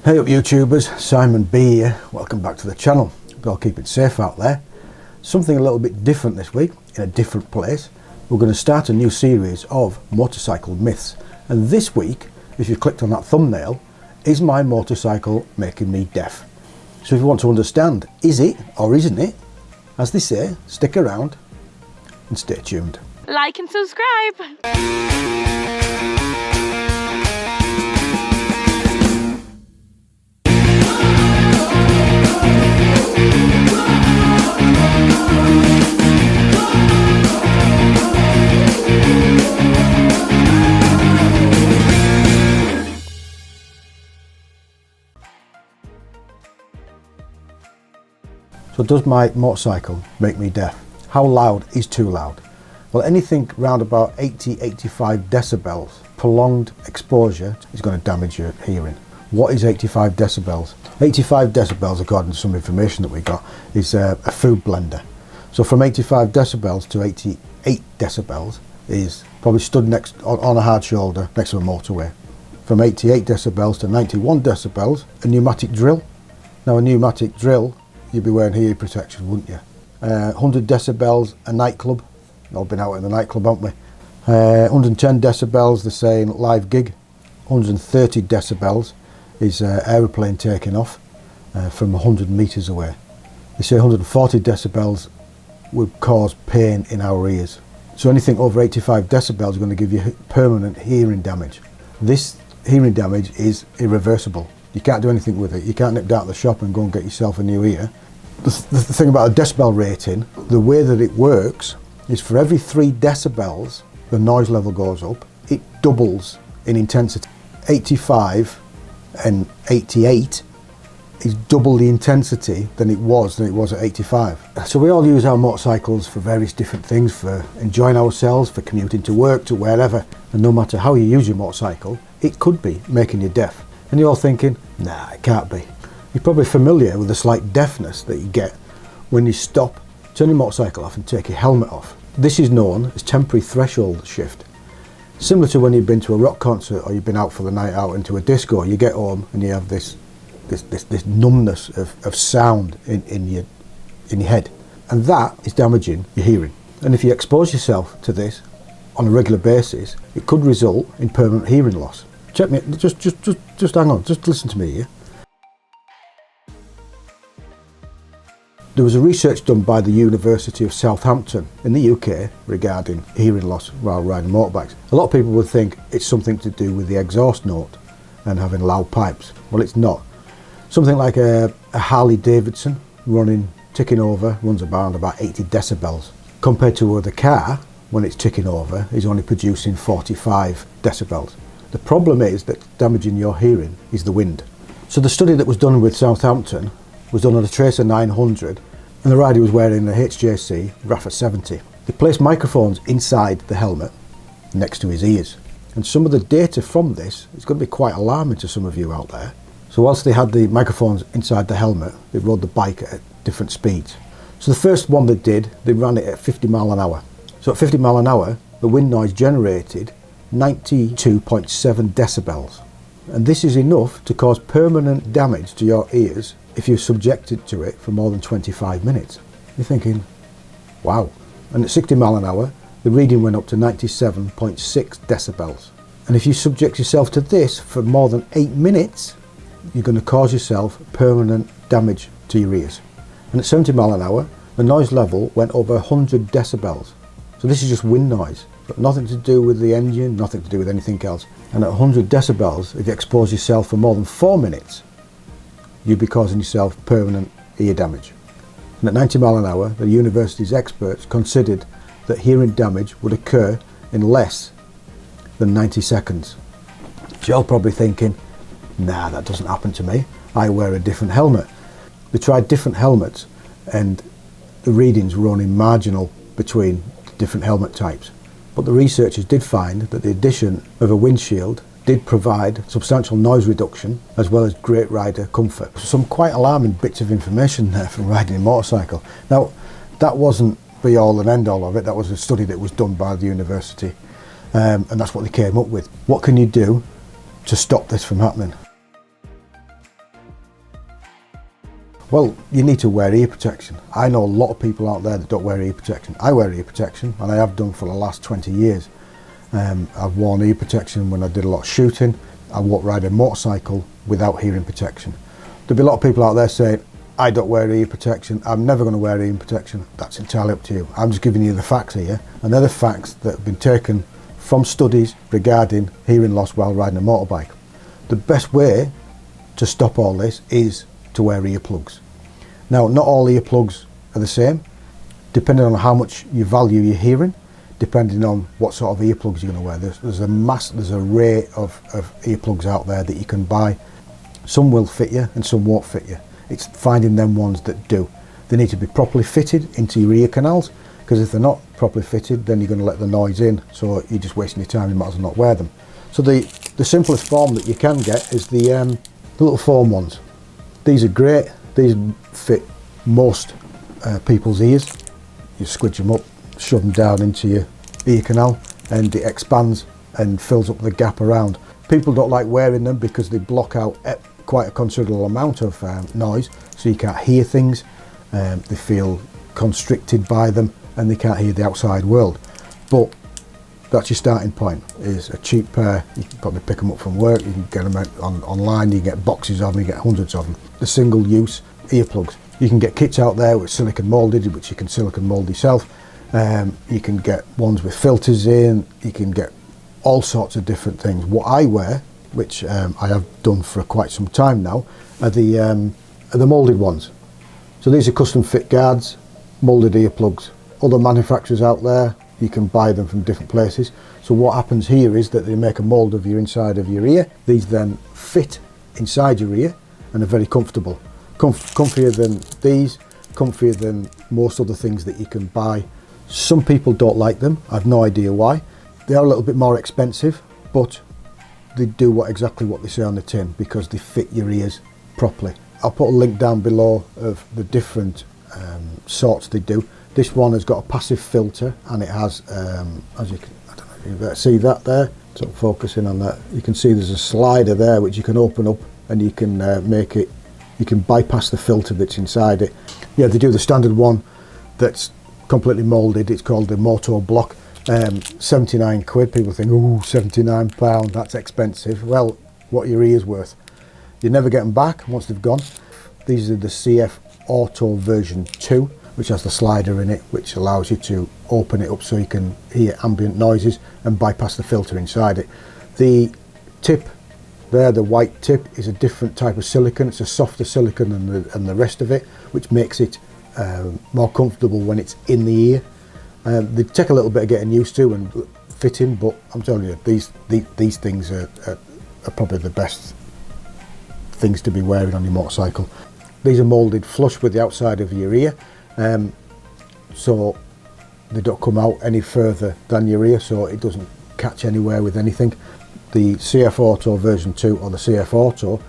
Hey up YouTubers, Simon B here, welcome back to the channel. Hope you're all keeping safe out there. Something a little bit different this week, in a different place. We're going to start a new series of motorcycle myths, and this week, if you clicked on that thumbnail, is my motorcycle making me deaf? So if you want to understand, is it or isn't it, as they say, stick around and stay tuned. Like and subscribe. So does my motorcycle make me deaf? How loud is too loud? Well, anything round about 80-85 decibels, prolonged exposure is going to damage your hearing. What is 85 decibels? 85 decibels, according to some information that we got, is a food blender. So from 85 decibels to 88 decibels is probably stood next on a hard shoulder next to a motorway. From 88 decibels to 91 decibels, a pneumatic drill. Now a pneumatic drill, you'd be wearing hearing protection, wouldn't you? 100 decibels, a nightclub. All been out in the nightclub, haven't we? 110 decibels, they're saying live gig. 130 decibels is aeroplane taking off from 100 metres away. They say 140 decibels would cause pain in our ears. So anything over 85 decibels is going to give you permanent hearing damage. This hearing damage is irreversible. You can't do anything with it. You can't nip down to the shop and go and get yourself a new ear. The thing about a decibel rating, the way that it works is for every 3 decibels the noise level goes up, it doubles in intensity. 85 and 88 is double the intensity than it was at 85. So we all use our motorcycles for various different things, for enjoying ourselves, for commuting to work, to wherever. And no matter how you use your motorcycle, it could be making you deaf. And you're all thinking, nah, it can't be. You're probably familiar with the slight deafness that you get when you stop, turn your motorcycle off and take your helmet off. This is known as temporary threshold shift. Similar to when you've been to a rock concert or you've been out for the night out into a disco, you get home and you have this numbness of sound in your head. And that is damaging your hearing. And if you expose yourself to this on a regular basis, it could result in permanent hearing loss. Check me, just hang on, just listen to me here. There was a research done by the University of Southampton in the UK regarding hearing loss while riding motorbikes. A lot of people would think it's something to do with the exhaust note and having loud pipes. Well, it's not. Something like a Harley Davidson ticking over runs around about 80 decibels. Compared to the car, when it's ticking over, is only producing 45 decibels. The problem is that damaging your hearing is the wind. So the study that was done with Southampton was done on a Tracer 900, and the rider was wearing a HJC Rafa 70. They placed microphones inside the helmet next to his ears, and some of the data from this is going to be quite alarming to some of you out there. So whilst they had the microphones inside the helmet, they rode the bike at different speeds. So the first one they did, they ran it at 50 mile an hour. So at 50 mile an hour, the wind noise generated 92.7 decibels. And this is enough to cause permanent damage to your ears if you're subjected to it for more than 25 minutes. You're thinking, wow. And at 60 mile an hour, the reading went up to 97.6 decibels. And if you subject yourself to this for more than 8 minutes, you're going to cause yourself permanent damage to your ears. And at 70 mile an hour, the noise level went over 100 decibels. So this is just wind noise. Got nothing to do with the engine, nothing to do with anything else. And at 100 decibels, if you expose yourself for more than 4 minutes, you'd be causing yourself permanent ear damage. And at 90 mile an hour, the university's experts considered that hearing damage would occur in less than 90 seconds. So you're probably thinking, nah, that doesn't happen to me. I wear a different helmet. They tried different helmets and the readings were only marginal between different helmet types. But the researchers did find that the addition of a windshield did provide substantial noise reduction as well as great rider comfort. Some quite alarming bits of information there from riding a motorcycle. Now, that wasn't be all and end all of it. That was a study that was done by the university, and that's what they came up with. What can you do to stop this from happening? Well, you need to wear ear protection. I know a lot of people out there that don't wear ear protection. I wear ear protection, and I have done for the last 20 years. I've worn ear protection when I did a lot of shooting. I won't ride a motorcycle without hearing protection. There'll be a lot of people out there saying, I don't wear ear protection, I'm never going to wear ear protection. That's entirely up to you. I'm just giving you the facts here, and they're the facts that have been taken from studies regarding hearing loss while riding a motorbike. The best way to stop all this is to wear earplugs. Now, not all earplugs are the same, depending on how much you value your hearing, depending on what sort of earplugs you're going to wear. There's an array of earplugs out there that you can buy. Some will fit you and some won't fit you. It's finding them ones that do. They need to be properly fitted into your ear canals, because if they're not properly fitted, then you're going to let the noise in, so you're just wasting your time. You might as well not wear them. So the simplest form that you can get is the little foam ones. These are great. These fit most people's ears. You squidge them up, shove them down into your ear canal, and it expands and fills up the gap around. People don't like wearing them because they block out quite a considerable amount of noise, so you can't hear things. They feel constricted by them and they can't hear the outside world. But that's your starting point, is a cheap pair. You can probably pick them up from work, you can get them online, you can get boxes of them, you get hundreds of them. The single use earplugs. You can get kits out there with silicone moulded, which you can silicone mould yourself. You can get ones with filters in, you can get all sorts of different things. What I wear, which I have done for quite some time now, are the moulded ones. So these are custom fit guards, moulded earplugs. Other manufacturers out there, you can buy them from different places. So what happens here is that they make a mould of your inside of your ear. These then fit inside your ear and are very comfortable. Comfier than these, comfier than most other things that you can buy. Some people don't like them, I've no idea why. They are a little bit more expensive, but they do exactly what they say on the tin, because they fit your ears properly. I'll put a link down below of the different sorts they do. This one has got a passive filter, and it has, as you can, I don't know if you better see that there, so focusing on that, you can see there's a slider there which you can open up, and you can make it, you can bypass the filter that's inside it. Yeah, they do the standard one that's completely moulded. It's called the Moto Block. 79 quid. People think, oh, £79, that's expensive. Well, what are your ears worth? You never get them back once they've gone. These are the CF Auto version 2, which has the slider in it, which allows you to open it up so you can hear ambient noises and bypass the filter inside it. The tip there, the white tip, is a different type of silicone. It's a softer silicone than the rest of it, which makes it more comfortable when it's in the ear. They take a little bit of getting used to and fitting, but I'm telling you, these things are probably the best things to be wearing on your motorcycle. These are moulded flush with the outside of your ear, so they don't come out any further than your ear, so it doesn't catch anywhere with anything. The CF Auto version 2, or the CF Auto,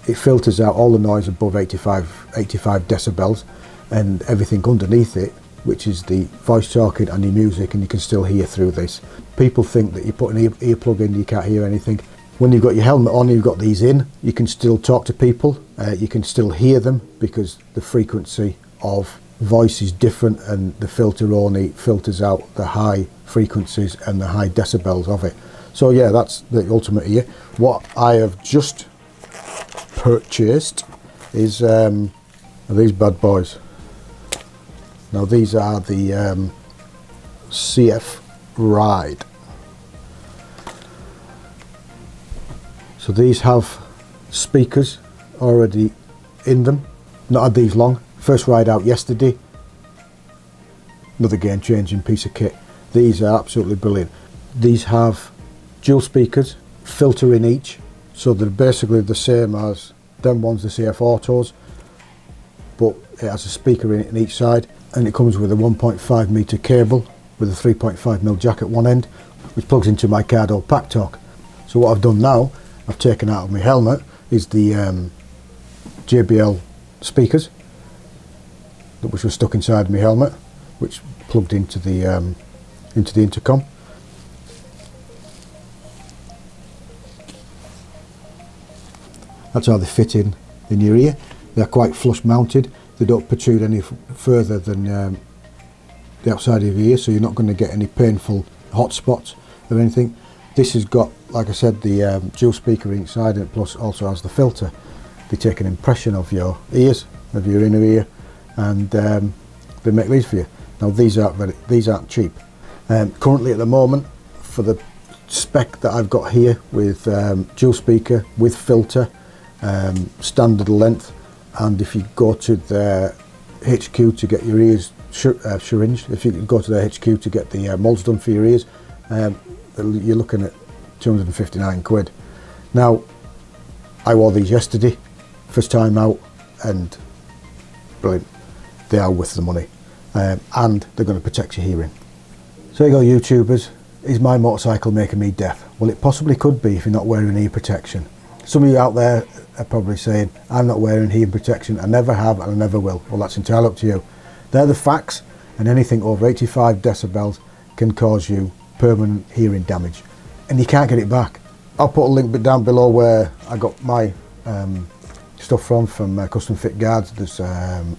it filters out all the noise above 85 decibels and everything underneath it, which is the voice talking and your music, and you can still hear through this. People think that you put an earplug in, you can't hear anything. When you've got your helmet on, you've got these in, you can still talk to people, you can still hear them, because the frequency of voice is different, and the filter only filters out the high frequencies and the high decibels of it. So yeah, that's the ultimate ear. What I have just purchased is these bad boys. Now these are the CF Ride. So these have speakers already in them. Not had these long. First ride out yesterday. Another game changing piece of kit. These are absolutely brilliant. These have dual speakers, filter in each, so they're basically the same as them ones, the CF Autos, but it has a speaker in it on each side, and it comes with a 1.5 metre cable with a 3.5mm jack at one end, which plugs into my Cardo Pack Talk. So what I've done now, I've taken out of my helmet is the JBL speakers, which were stuck inside my helmet, which plugged into the intercom. That's how they fit in your ear. They're quite flush mounted. They don't protrude any further than the outside of your ear, so you're not going to get any painful hot spots or anything. This has got, like I said, the dual speaker inside, and plus also has the filter. They take an impression of your ears, of your inner ear, and they make these for you. Now these aren't cheap. Currently at the moment, for the spec that I've got here with dual speaker, with filter, standard length, and if you go to their HQ to get your ears syringed, if you go to their HQ to get the molds done for your ears, you're looking at 259 quid. Now, I wore these yesterday, first time out, and brilliant. They are worth the money, and they're going to protect your hearing. So there you go, YouTubers. Is my motorcycle making me deaf? Well, it possibly could be if you're not wearing ear protection. Some of you out there are probably saying, I'm not wearing hearing protection, I never have and I never will. Well, that's entirely up to you. They're the facts, and anything over 85 decibels can cause you permanent hearing damage, and you can't get it back. I'll put a link down below where I got my stuff from custom fit guards. There's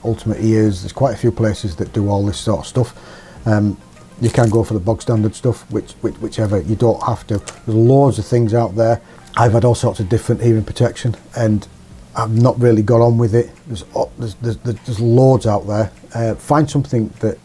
Ultimate Ears, there's quite a few places that do all this sort of stuff. You can go for the bog standard stuff, whichever, you don't have to. There's loads of things out there. I've had all sorts of different hearing protection and I've not really got on with it. There's loads out there. Find something that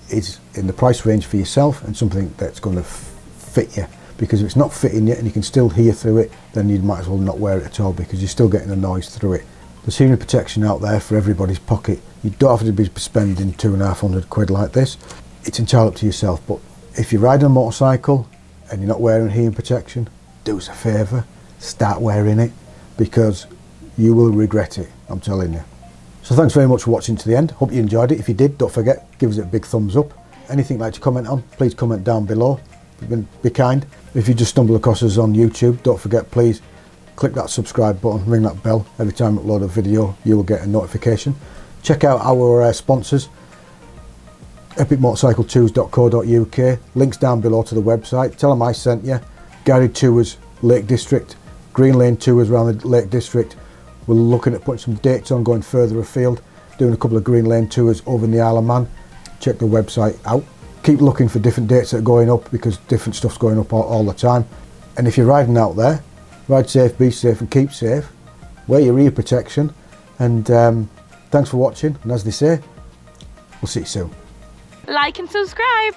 is in the price range for yourself and something that's going to fit you, because if it's not fitting you and you can still hear through it, then you might as well not wear it at all, because you're still getting the noise through it. There's hearing protection out there for everybody's pocket. You don't have to be spending 250 quid like this. It's entirely up to yourself, but if you're riding a motorcycle and you're not wearing hearing protection, do us a favour, start wearing it, because you will regret it, I'm telling you. So thanks very much for watching to the end. Hope you enjoyed it. If you did, don't forget, give us a big thumbs up. Anything you'd like to comment on, please comment down below. Be kind. If you just stumble across us on YouTube, don't forget, please click that subscribe button, ring that bell. Every time I upload a video, you will get a notification. Check out our sponsors, epicmotorcycletools.co.uk. Links down below to the website. Tell them I sent you. Guided tours, Lake District, Green Lane tours around the Lake District. We're looking at putting some dates on, going further afield, doing a couple of Green Lane tours over in the Isle of Man. Check the website out. Keep looking for different dates that are going up, because different stuff's going up all the time. And if you're riding out there, ride safe, be safe and keep safe. Wear your ear protection. And thanks for watching. And as they say, we'll see you soon. Like and subscribe.